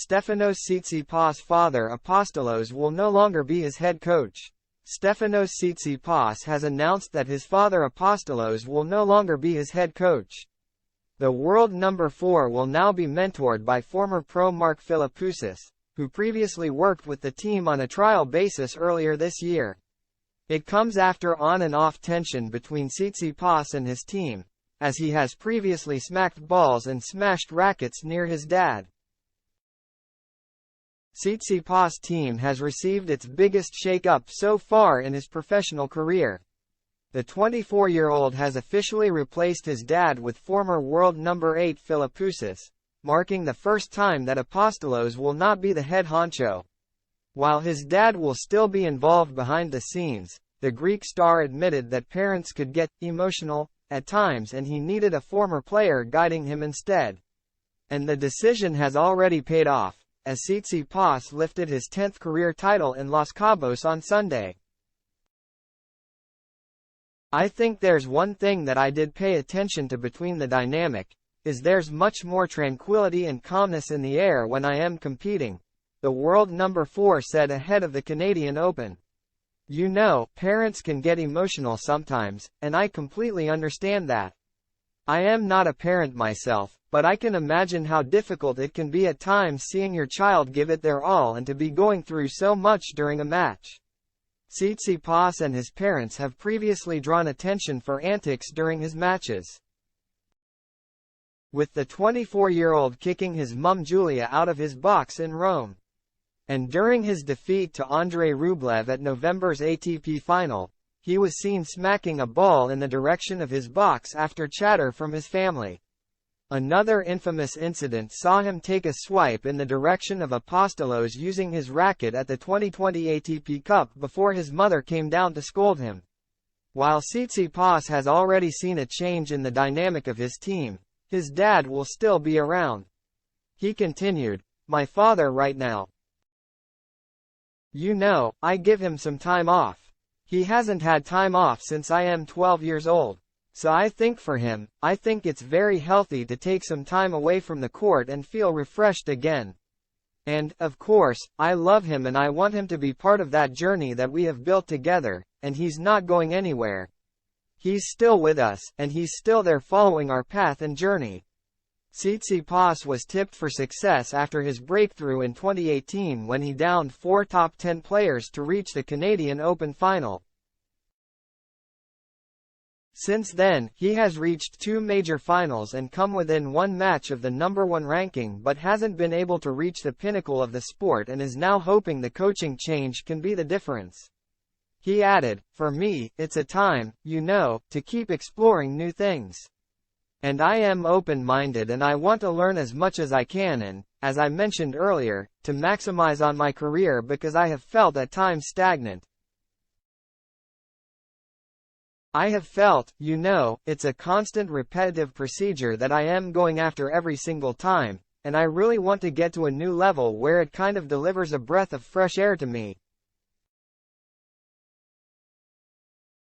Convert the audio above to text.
Stefanos Tsitsipas' father Apostolos will no longer be his head coach. Stefanos Tsitsipas has announced that his father Apostolos will no longer be his head coach. The world number 4 will now be mentored by former pro Mark Philippoussis, who previously worked with the team on a trial basis earlier this year. It comes after on and off tension between Tsitsipas and his team, as he has previously smacked balls and smashed rackets near his dad. Tsitsipas' team has received its biggest shake-up so far in his professional career. The 24-year-old has officially replaced his dad with former world number 8 Philippoussis, marking the first time that Apostolos will not be the head honcho. While his dad will still be involved behind the scenes, the Greek star admitted that parents could get emotional at times and he needed a former player guiding him instead. And the decision has already paid off, as Tsitsipas lifted his 10th career title in Los Cabos on Sunday. I think there's one thing that I did pay attention to between the dynamic, is there's much more tranquility and calmness in the air when I am competing, the world number 4 said ahead of the Canadian Open. You know, parents can get emotional sometimes, and I completely understand that. I am not a parent myself, but I can imagine how difficult it can be at times seeing your child give it their all and to be going through so much during a match. Tsitsipas and his parents have previously drawn attention for antics during his matches, with the 24-year-old kicking his mum Julia out of his box in Rome. And during his defeat to Andrei Rublev at November's ATP final, he was seen smacking a ball in the direction of his box after chatter from his family. Another infamous incident saw him take a swipe in the direction of Apostolos using his racket at the 2020 ATP Cup before his mother came down to scold him. While Tsitsipas has already seen a change in the dynamic of his team, his dad will still be around. He continued, "My father right now. You know, I give him some time off. He hasn't had time off since I am 12 years old. So I think for him, I think it's very healthy to take some time away from the court and feel refreshed again. And, of course, I love him and I want him to be part of that journey that we have built together, and he's not going anywhere. He's still with us, and he's still there following our path and journey." Tsitsipas was tipped for success after his breakthrough in 2018 when he downed 4 top 10 players to reach the Canadian Open final. Since then, he has reached 2 major finals and come within 1 match of the number 1 ranking but hasn't been able to reach the pinnacle of the sport and is now hoping the coaching change can be the difference. He added, "For me, it's a time, you know, to keep exploring new things. And I am open-minded and I want to learn as much as I can and, as I mentioned earlier, to maximize on my career because I have felt at times stagnant. I have felt, you know, it's a constant repetitive procedure that I am going after every single time, and I really want to get to a new level where it kind of delivers a breath of fresh air to me.